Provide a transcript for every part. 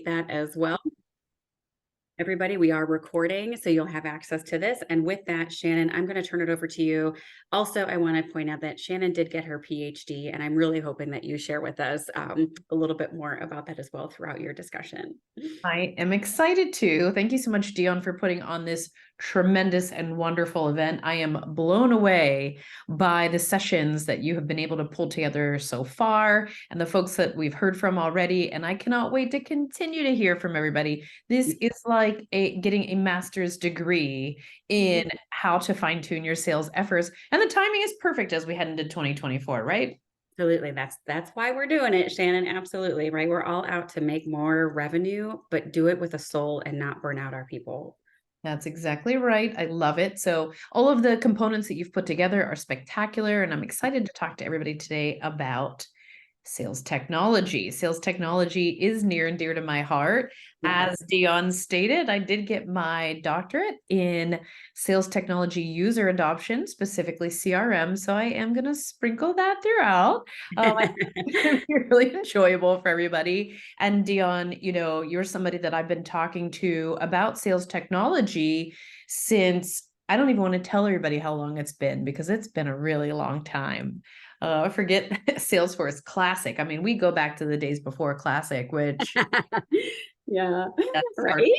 that as well. Everybody, we are recording, so you'll have access to this. And with that, Shannon, I'm going to turn it over to you. Also, I want to point out that Shannon did get her PhD, and I'm really hoping that you share with us a little bit more about that as well throughout your discussion. I am excited too. Thank you so much, Dion, for putting on this tremendous and wonderful event. I am blown away by the sessions that you have been able to pull together so far and the folks that we've heard from already. And I cannot wait to continue to hear from everybody. This is like getting a master's degree in how to fine tune your sales efforts. And the timing is perfect as we head into 2024, right? Absolutely. That's why we're doing it, Shannon. Absolutely. Right. We're all out to make more revenue, but do it with a soul and not burn out our people. That's exactly right. I love it. So all of the components that you've put together are spectacular, and I'm excited to talk to everybody today about sales technology. Sales technology is near and dear to my heart. Yes. As Dion stated, I did get my doctorate in sales technology user adoption, specifically CRM. So I am going to sprinkle that throughout. I think it's going to be really enjoyable for everybody. And Dion, you're somebody that I've been talking to about sales technology since I don't even want to tell everybody how long it's been because it's been a really long time. Forget Salesforce Classic. I mean, we go back to the days before Classic, which Yeah. that's hard. Right.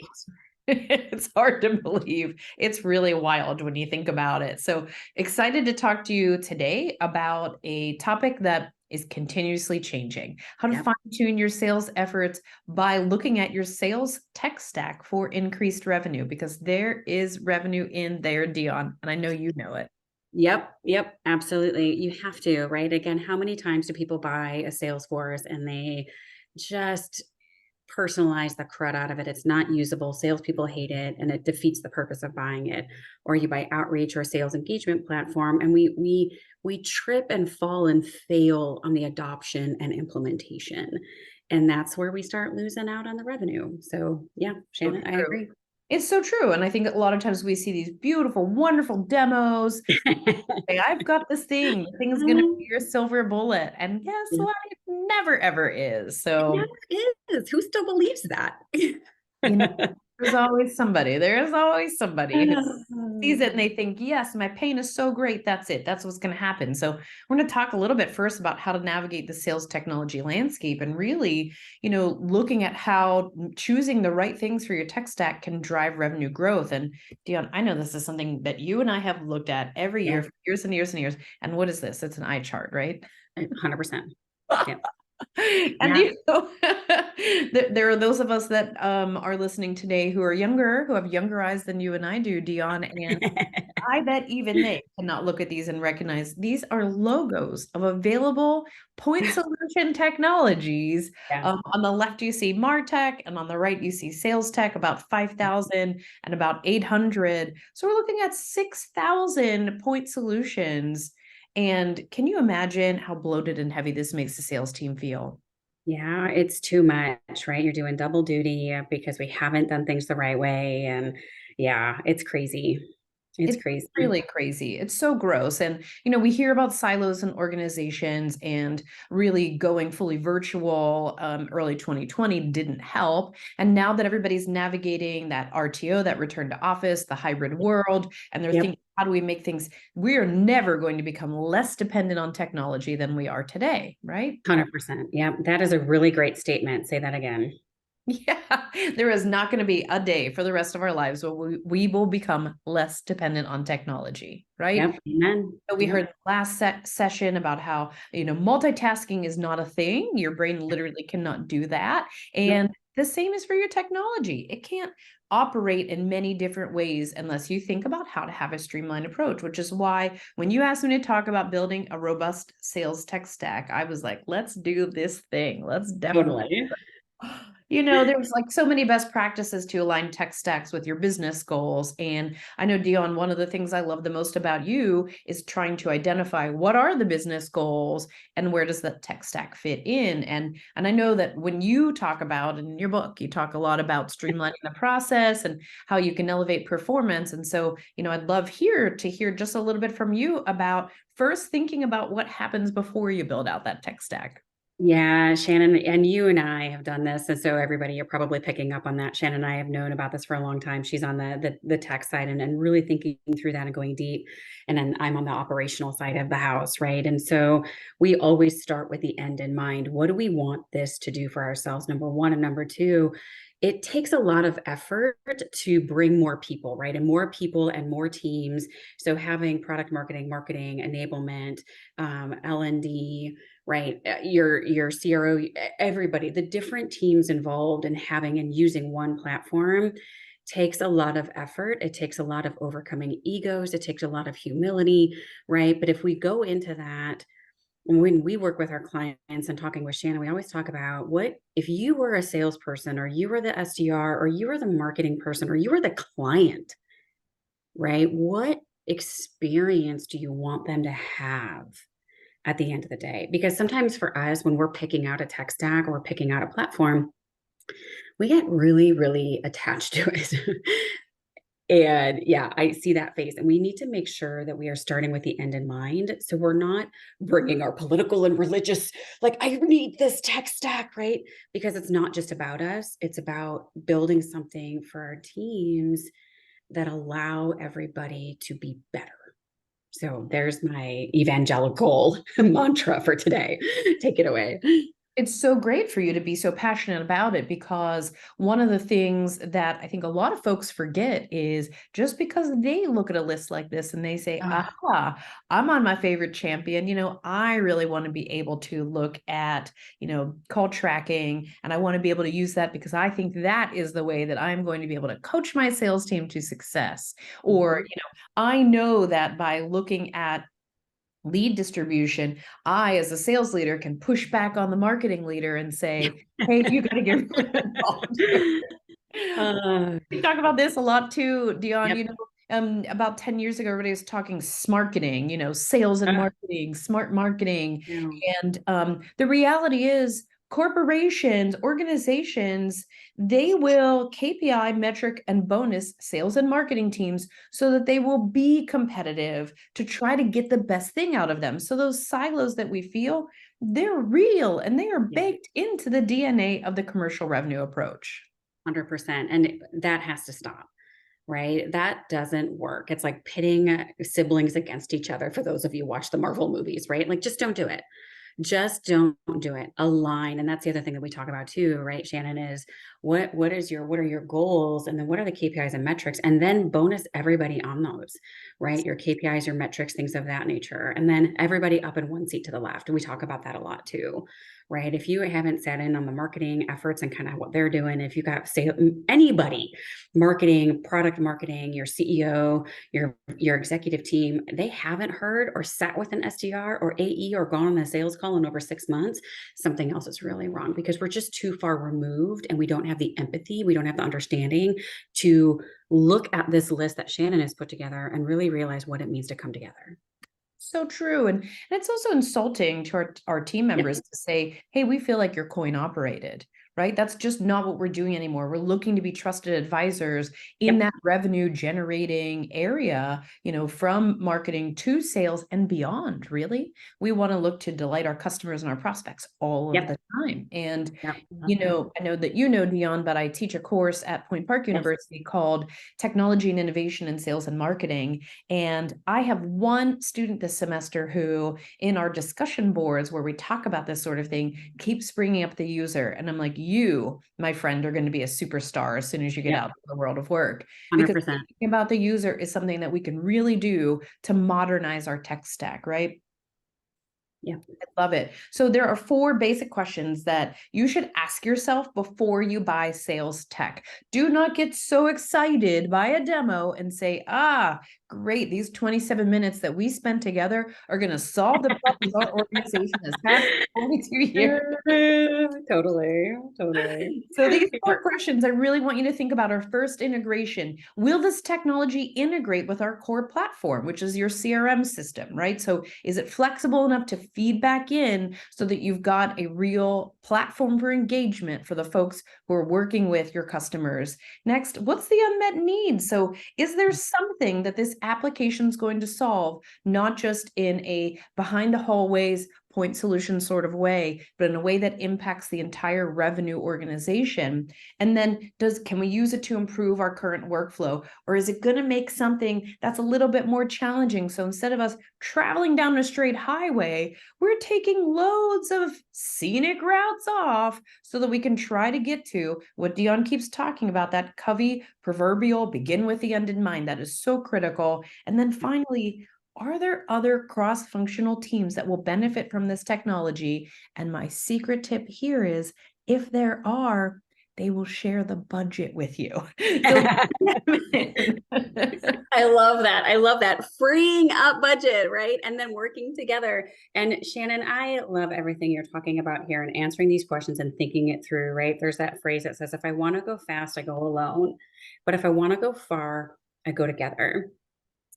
It's hard to believe. It's really wild when you think about it. So excited to talk to you today about a topic that is continuously changing. How to fine tune your sales efforts by looking at your sales tech stack for increased revenue, because there is revenue in there, Dion, and I know you know it. Yep, absolutely. You have to, right? Again, how many times do people buy a Salesforce and they just personalize the crud out of it? It's not usable. Salespeople hate it, and it defeats the purpose of buying it. Or you buy Outreach or sales engagement platform, and we trip and fall and fail on the adoption and implementation, and that's where we start losing out on the revenue. So yeah, Shannon, I agree. It's so true. And I think a lot of times we see these beautiful, wonderful demos. Hey, I've got this thing. The thing's going to be your silver bullet. And guess what? It never, ever is. It So, never is. Who still believes that? there's always somebody. There's always somebody who sees it and they think, yes, my pain is so great. That's it. That's what's going to happen. So we're going to talk a little bit first about how to navigate the sales technology landscape and really, looking at how choosing the right things for your tech stack can drive revenue growth. And Dion, I know this is something that you and I have looked at every year for years and years and years. And what is this? It's an eye chart, right? 100%. Yeah. And there are those of us that are listening today who are younger, who have younger eyes than you and I do, Dion. And I bet even they cannot look at these and recognize these are logos of available point solution technologies. On the left, you see MarTech, and on the right, you see Sales Tech, about 5,000 and about 800. So we're looking at 6,000 point solutions. And can you imagine how bloated and heavy this makes the sales team feel? Yeah, it's too much, right? You're doing double duty because we haven't done things the right way. And yeah, it's crazy. It's crazy. Really crazy. It's so gross. And, we hear about silos in organizations and really going fully virtual. Early 2020 didn't help. And now that everybody's navigating that RTO, that return to office, the hybrid world, and they're thinking, how do we make things, we are never going to become less dependent on technology than we are today, right? 100%. Yeah, that is a really great statement. Say that again. Yeah, there is not going to be a day for the rest of our lives where we will become less dependent on technology, right? Yep. Amen. So we heard last session about how, multitasking is not a thing. Your brain literally cannot do that. And the same is for your technology. It can't operate in many different ways unless you think about how to have a streamlined approach, which is why when you asked me to talk about building a robust sales tech stack, I was like, let's do this thing. Let's definitely. There's like so many best practices to align tech stacks with your business goals. And I know, Dion, one of the things I love the most about you is trying to identify what are the business goals and where does that tech stack fit in. And I know that when you talk about in your book, you talk a lot about streamlining the process and how you can elevate performance. And so, I'd love to hear just a little bit from you about first thinking about what happens before you build out that tech stack. Yeah, Shannon, and you and I have done this, and so everybody, you're probably picking up on that. Shannon and I have known about this for a long time. She's on the tech side and really thinking through that and going deep. And then I'm on the operational side of the house, right? And so we always start with the end in mind. What do we want this to do for ourselves? Number one, and number two, it takes a lot of effort to bring more people, right? And more people and more teams. So having product marketing, marketing enablement, L&D, right? Your CRO, everybody, the different teams involved in having and using one platform takes a lot of effort. It takes a lot of overcoming egos. It takes a lot of humility, right? But if we go into that, when we work with our clients and talking with Shannon, we always talk about what if you were a salesperson or you were the SDR or you were the marketing person or you were the client, right? What experience do you want them to have at the end of the day? Because sometimes for us, when we're picking out a tech stack or we're picking out a platform, we get really, really attached to it. And yeah, I see that face. And we need to make sure that we are starting with the end in mind. So we're not bringing our political and religious, like, I need this tech stack, right? Because it's not just about us, it's about building something for our teams that allow everybody to be better. So there's my evangelical mantra for today. Take it away. It's so great for you to be so passionate about it, because one of the things that I think a lot of folks forget is just because they look at a list like this and they say, Ah, aha, I'm on my favorite champion, I really want to be able to look at, call tracking, and I want to be able to use that because I think that is the way that I'm going to be able to coach my sales team to success. Or, mhm. I know that by looking at lead distribution, I, as a sales leader, can push back on the marketing leader and say, hey, you got to get involved here. Uh, We talk about this a lot too, Dion. yep. About 10 years ago, everybody was talking smarketing, sales and Ah, marketing, smart marketing. no. And the reality is, corporations, organizations, they will KPI, metric, and bonus sales and marketing teams so that they will be competitive to try to get the best thing out of them. So those silos that we feel, they're real and they are Yeah, baked into the DNA of the commercial revenue approach. 100%. And that has to stop, right? That doesn't work. It's like pitting siblings against each other. For those of you who watch the Marvel movies, right? Like, just don't do it. Just don't do it. Align. And that's the other thing that we talk about too, right, Shannon, is what are your goals? And then what are the KPIs and metrics? And then bonus everybody on those, right? Your KPIs, your metrics, things of that nature. And then everybody up in one seat to the left. We talk about that a lot too, right? If you haven't sat in on the marketing efforts and kind of what they're doing, if you got say anybody, marketing, product marketing, your CEO, your executive team, they haven't heard or sat with an SDR or AE or gone on a sales call in over 6 months, something else is really wrong, because we're just too far removed and we don't have the empathy, we don't have the understanding to look at this list that Shannon has put together and really realize what it means to come together. So true. And it's also insulting to our team Yep. members to say, hey, we feel like you're coin operated, right? That's just not what we're doing anymore. We're looking to be trusted advisors in Yep. that revenue generating area, from marketing to sales and beyond, really. We want to look to delight our customers and our prospects all of Yep. the time. And, Yep. I know that Dion, but I teach a course at Point Park Yes. University called Technology and Innovation in Sales and Marketing. And I have one student this semester who, in our discussion boards where we talk about this sort of thing, keeps bringing up the user. And I'm like, you, my friend, are going to be a superstar as soon as you get Yep. out to the world of work. Because 100%. thinking about the user is something that we can really do to modernize our tech stack, right? Yep. I love it. So there are 4 basic questions that you should ask yourself before you buy sales tech. Do not get so excited by a demo and say, great, these 27 minutes that we spent together are going to solve the problems our organization has had for 42 years. Totally. Totally. So these 4 questions I really want you to think about are: first, integration. Will this technology integrate with our core platform, which is your CRM system, right? So is it flexible enough to feed back in so that you've got a real platform for engagement for the folks who are working with your customers? Next, what's the unmet need? So is there something that this application is going to solve, not just in a behind the hallways point solution sort of way, but in a way that impacts the entire revenue organization? And then can we use it to improve our current workflow? Or is it going to make something that's a little bit more challenging? So instead of us traveling down a straight highway, we're taking loads of scenic routes off so that we can try to get to what Dion keeps talking about, that Covey proverbial begin with the end in mind. That is so critical. And then finally, are there other cross-functional teams that will benefit from this technology? And my secret tip here is, if there are, they will share the budget with you. So I love that. I love that. Freeing up budget, right? And then working together. And Shannon, I love everything you're talking about here and answering these questions and thinking it through, right? There's that phrase that says, if I want to go fast, I go alone. But if I want to go far, I go together.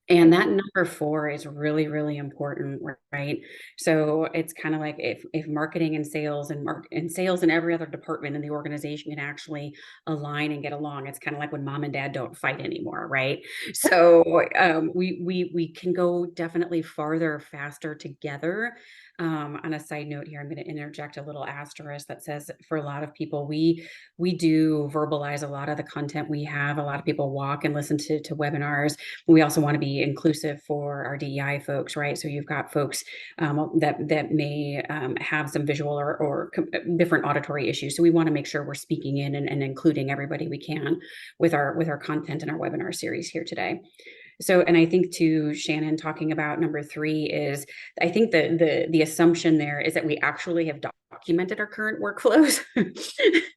And that number 4 is really, really important, right? So it's kind of like if marketing and sales and sales and every other department in the organization can actually align and get along, it's kind of like when mom and dad don't fight anymore, right? So we can go definitely farther, faster together. On a side note here, I'm going to interject a little asterisk that says for a lot of people, we do verbalize a lot of the content we have. A lot of people walk and listen to webinars. We also want to be inclusive for our DEI folks, right? So you've got folks that may have some visual or different auditory issues. So we want to make sure we're speaking in and including everybody we can with our content and our webinar series here today. So, and I think to Shannon talking about number 3 is, I think the assumption there is that we actually have documented our current workflows.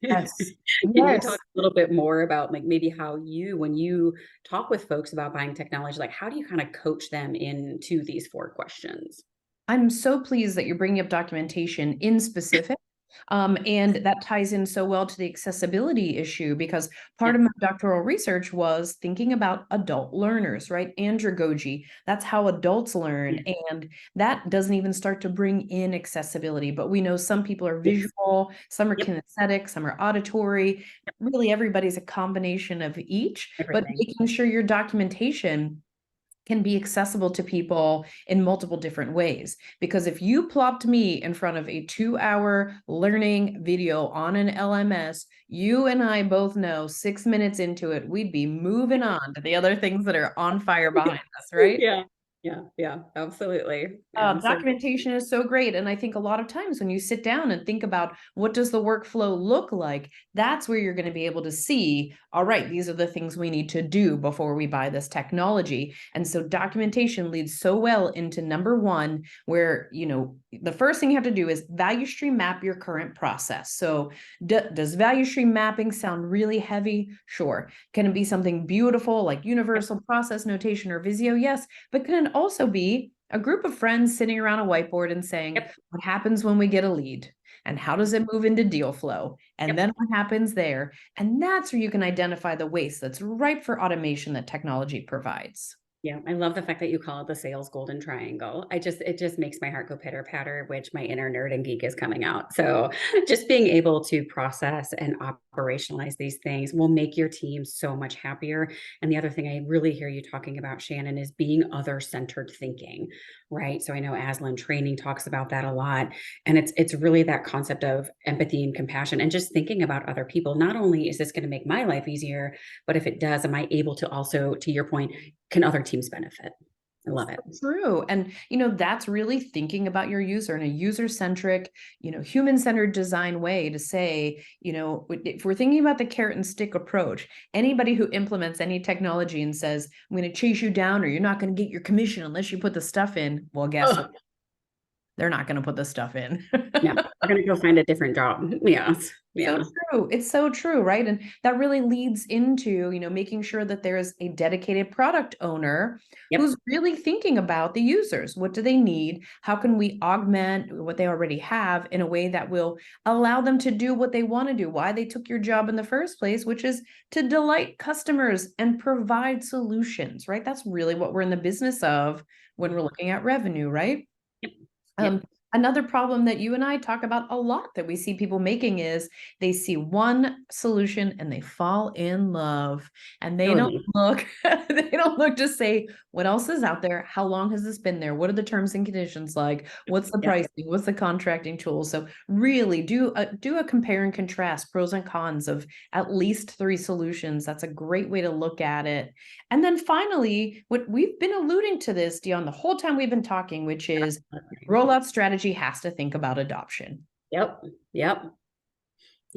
Yes. Can you talk a little bit more about like maybe how when you talk with folks about buying technology, like how do you kind of coach them into these 4 questions? I'm so pleased that you're bringing up documentation in specific. And that ties in so well to the accessibility issue, because part of my doctoral research was thinking about adult learners, right? Andragogy, that's how adults learn. And that doesn't even start to bring in accessibility. But we know some people are visual, some are kinesthetic, some are auditory. Really, everybody's a combination of each, but making sure your documentation can be accessible to people in multiple different ways. Because if you plopped me in front of a 2-hour learning video on an LMS, you and I both know 6 minutes into it, we'd be moving on to the other things that are on fire behind us, right? Yeah, absolutely. Documentation is so great. And I think a lot of times when you sit down and think about what does the workflow look like, that's where you're going to be able to see, all right, these are the things we need to do before we buy this technology. And so documentation leads so well into number 1, where, the first thing you have to do is value stream map your current process. So does value stream mapping sound really heavy? Sure. Can it be something beautiful like universal process notation or Visio? Yes. But can it also be a group of friends sitting around a whiteboard and saying, what happens when we get a lead? And how does it move into deal flow? And then what happens there? And that's where you can identify the waste that's ripe for automation that technology provides. Yeah, I love the fact that you call it the sales golden triangle. It just makes my heart go pitter patter, which my inner nerd and geek is coming out. So just being able to process and operationalize these things will make your team so much happier. And the other thing I really hear you talking about, Shannon, is being other-centered thinking, right? So I know Aslan training talks about that a lot. And it's really that concept of empathy and compassion and just thinking about other people. Not only is this going to make my life easier, but if it does, am I able to also, to your point, can other teams benefit? I love it. True. And, that's really thinking about your user in a user-centric, human-centered design way to say, if we're thinking about the carrot and stick approach, anybody who implements any technology and says, I'm going to chase you down or you're not going to get your commission unless you put the stuff in, well, guess what? They're not going to put the stuff in. Yeah, we're going to go find a different job. Yes. Yeah. So true. It's so true, right? And that really leads into, making sure that there's a dedicated product owner who's really thinking about the users. What do they need? How can we augment what they already have in a way that will allow them to do what they want to do, why they took your job in the first place, which is to delight customers and provide solutions, right? That's really what we're in the business of when we're looking at revenue, right? Another problem that you and I talk about a lot that we see people making is they see one solution and they fall in love, and they don't Totally. look they don't look to say what else is out there, how long has this been there, what are the terms and conditions like, what's the Yep. pricing, what's the contracting tool. So really do a compare and contrast, pros and cons of at least three solutions. That's a great way to look at it. And then finally, what we've been alluding to this, Dion, the whole time we've been talking, which is Okay. rollout strategy has to think about adoption. Yep. Yep. How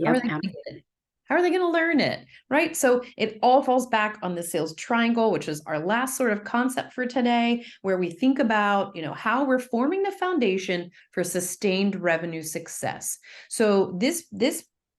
are Yep. they Absolutely. how are they going to learn it? Right? So it all falls back on the sales triangle, which is our last sort of concept for today, where we think about, how we're forming the foundation for sustained revenue success. So this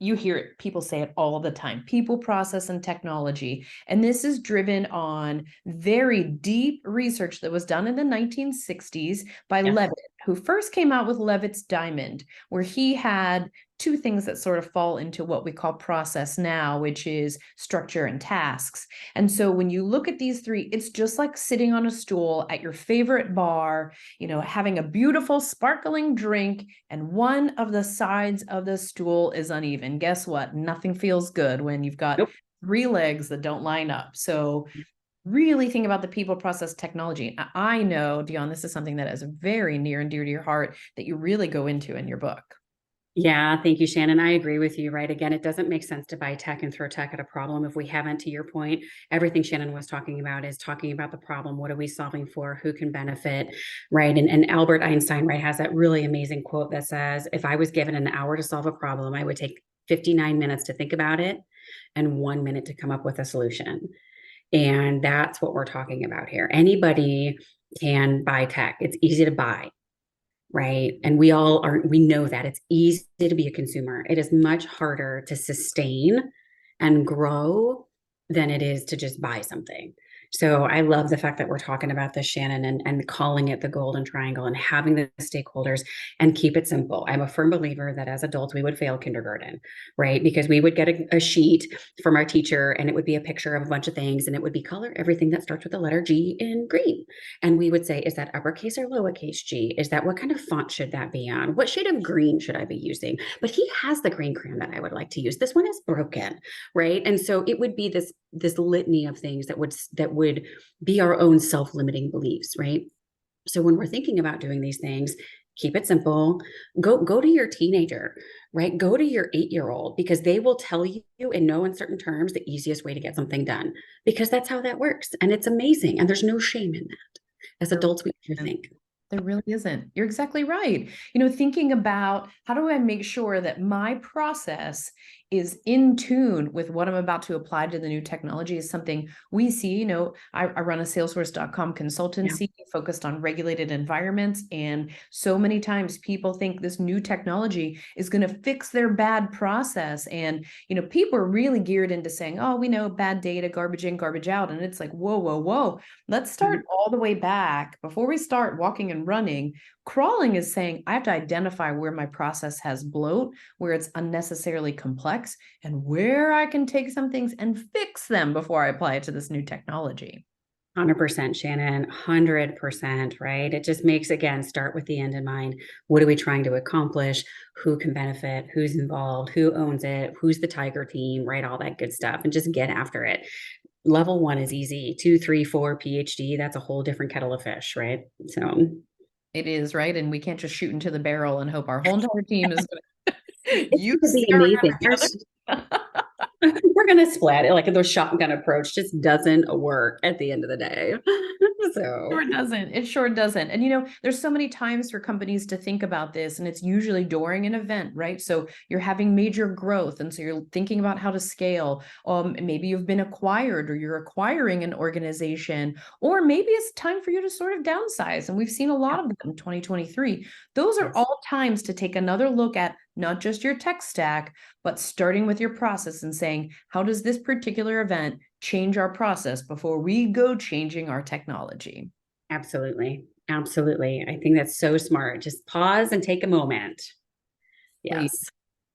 you hear it, people say it all the time, people, process, and technology. And this is driven on very deep research that was done in the 1960s by Yes. Levitt, who first came out with Levitt's Diamond, where he had two things that sort of fall into what we call process now, which is structure and tasks. And so when you look at these three, it's just like sitting on a stool at your favorite bar, having a beautiful sparkling drink, and one of the sides of the stool is uneven. Guess what? Nothing feels good when you've got Nope. three legs that don't line up. So really think about the people, process, technology. I know, Dion, this is something that is very near and dear to your heart that you really go into in your book. Yeah, thank you, Shannon. I agree with you, right? Again, it doesn't make sense to buy tech and throw tech at a problem if we haven't, to your point. Everything Shannon was talking about is talking about the problem. What are we solving for? Who can benefit, right? And Albert Einstein, right, has that really amazing quote that says, if I was given an hour to solve a problem, I would take 59 minutes to think about it and 1 minute to come up with a solution. And that's what we're talking about here. Anybody can buy tech. It's easy to buy, right? And we know that it's easy to be a consumer. It is much harder to sustain and grow than it is to just buy something. So I love the fact that we're talking about this, Shannon, and calling it the golden triangle and having the stakeholders and keep it simple. I'm a firm believer that as adults, we would fail kindergarten, right? Because we would get a sheet from our teacher and it would be a picture of a bunch of things and it would be color everything that starts with the letter G in green. And we would say, is that uppercase or lowercase g? Is that what kind of font should that be on? What shade of green should I be using? But he has the green crayon that I would like to use. This one is broken, right? And so it would be this litany of things that would be our own self-limiting beliefs, right? So when we're thinking about doing these things, keep it simple. Go to your teenager, right? Go to your 8-year-old because they will tell you in no uncertain terms the easiest way to get something done because that's how that works. And it's amazing. And there's no shame in that. As There adults, we really isn't. think. There really isn't. You're exactly right. Thinking about how do I make sure that my process is in tune with what I'm about to apply to the new technology is something we see. I run a Salesforce.com Yeah. consultancy focused on regulated environments. And so many times people think this new technology is going to fix their bad process. And, people are really geared into saying, oh, we know bad data, garbage in, garbage out. And it's like, whoa, whoa, whoa. Let's start all the way back before we start walking and running. Crawling is saying I have to identify where my process has bloat, where it's unnecessarily complex, and where I can take some things and fix them before I apply it to this new technology. 100%, Shannon, 100%, right? It just makes, again, start with the end in mind. What are we trying to accomplish? Who can benefit? Who's involved? Who owns it? Who's the tiger team, right? All that good stuff. And just get after it. Level 1 is easy. 2, 3, 4, PhD, that's a whole different kettle of fish, right? So It is, right? And we can't just shoot into the barrel and hope our whole entire team is going to it's going to use be CRM amazing. together. We're going to splat it. Like the shotgun approach just doesn't work at the end of the day. So Sure doesn't. It sure doesn't. And there's so many times for companies to think about this, and it's usually during an event, right? So you're having major growth, and so you're thinking about how to scale. Maybe you've been acquired, or you're acquiring an organization, or maybe it's time for you to sort of downsize. And we've seen a lot of them in 2023. Those are yes, all times to take another look at not just your tech stack, but starting with your process and saying, how does this particular event change our process before we go changing our technology? absolutely. Absolutely. I think that's so smart. Just pause and take a moment. Please, Yes.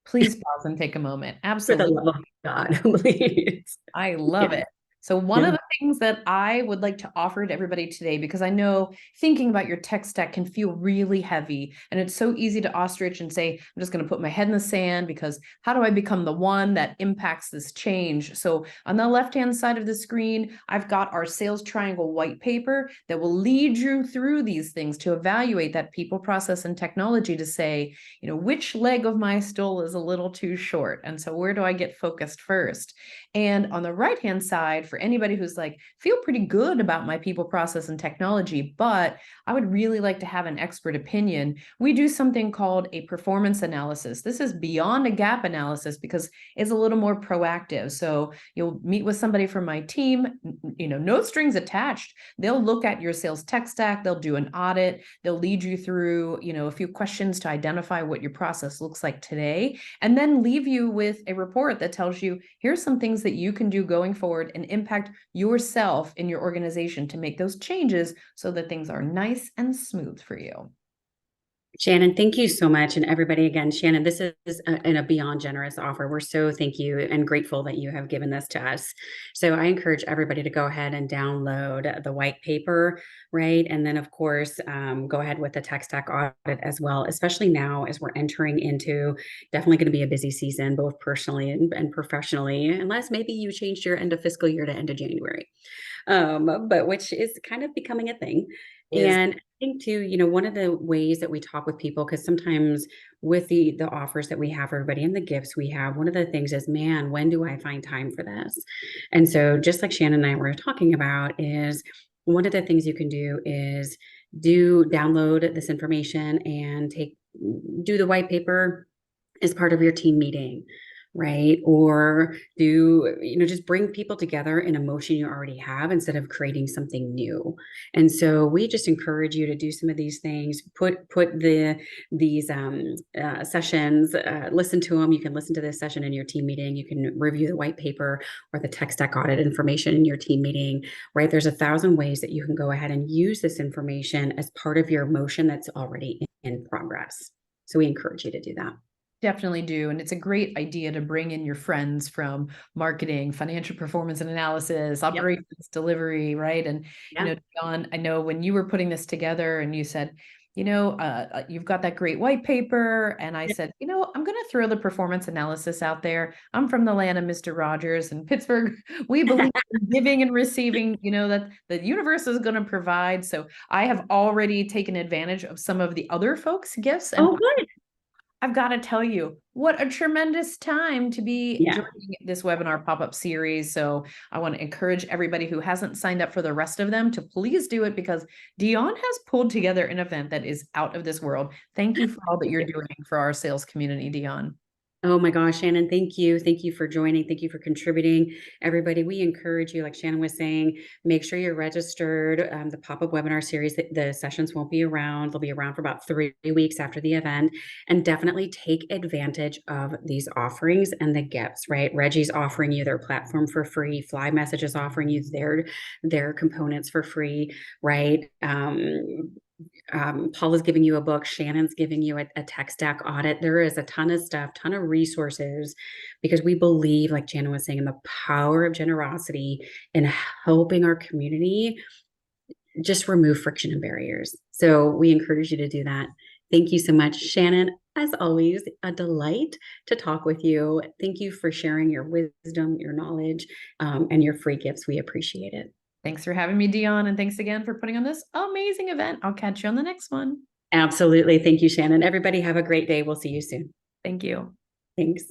please pause and take a moment. For the Absolutely. love of God, please. I love Yes. it. So one of Yeah. the things that I would like to offer to everybody today, because I know thinking about your tech stack can feel really heavy, and it's so easy to ostrich and say, I'm just going to put my head in the sand because how do I become the one that impacts this change? So on the left-hand side of the screen, I've got our sales triangle white paper that will lead you through these things to evaluate that people, process, and technology to say, which leg of my stool is a little too short? And so where do I get focused first? And on the right-hand side, for anybody who's like, feel pretty good about my people, process, and technology, but I would really like to have an expert opinion, we do something called a performance analysis. This is beyond a gap analysis because it's a little more proactive. So you'll meet with somebody from my team, no strings attached. They'll look at your sales tech stack, they'll do an audit, they'll lead you through, a few questions to identify what your process looks like today, and then leave you with a report that tells you, here's some things that you can do going forward and impact yourself in your organization to make those changes so that things are nice and smooth for you. Shannon, thank you so much. And everybody, again, Shannon, this is a beyond generous offer. We're so thank you and grateful that you have given this to us. So I encourage everybody to go ahead and download the white paper, right? And then, of course, go ahead with the tech stack audit as well, especially now as we're entering into definitely going to be a busy season, both personally and professionally, unless maybe you changed your end of fiscal year to end of January, but which is kind of becoming a thing. Is And I think too, one of the ways that we talk with people, because sometimes with the offers that we have for everybody and the gifts we have, one of the things is, man, when do I find time for this? And so just like Shannon and I were talking about, is one of the things you can do is download this information and do the white paper as part of your team meeting, right? Or just bring people together in a motion you already have instead of creating something new. And so we just encourage you to do some of these things, put these sessions, listen to them. You can listen to this session in your team meeting. You can review the white paper or the tech stack audit information in your team meeting, right? There's 1,000 ways that you can go ahead and use this information as part of your motion that's already in progress. So we encourage you to do that. Definitely do. And it's a great idea to bring in your friends from marketing, financial performance and analysis, Yep. operations, delivery, right? And, Yeah. John, I know when you were putting this together and you said, you've got that great white paper. And I said, I'm going to throw the performance analysis out there. I'm from the land of Mr. Rogers and Pittsburgh. We believe in giving and receiving, that the universe is going to provide. So I have already taken advantage of some of the other folks' gifts. And Oh, good. I've got to tell you, what a tremendous time to be Yeah. joining this webinar pop-up series. So I want to encourage everybody who hasn't signed up for the rest of them to please do it, because Dion has pulled together an event that is out of this world. Thank you for all that you're doing for our sales community, Dion. Oh my gosh, Shannon, thank you. Thank you for joining. Thank you for contributing. Everybody, we encourage you, like Shannon was saying, make sure you're registered. The pop-up webinar series, the sessions won't be around. They'll be around for about 3 weeks after the event. And definitely take advantage of these offerings and the gifts, right? Reggie's offering you their platform for free. Fly Message is offering you their components for free, right? Paul is giving you a book. Shannon's giving you a tech stack audit. There is a ton of stuff, ton of resources, because we believe, like Shannon was saying, in the power of generosity and helping our community just remove friction and barriers. So we encourage you to do that. Thank you so much, Shannon. As always, a delight to talk with you. Thank you for sharing your wisdom, your knowledge, and your free gifts. We appreciate it. Thanks for having me, Dion. And thanks again for putting on this amazing event. I'll catch you on the next one. Absolutely. Thank you, Shannon. Everybody have a great day. We'll see you soon. Thank you. Thanks.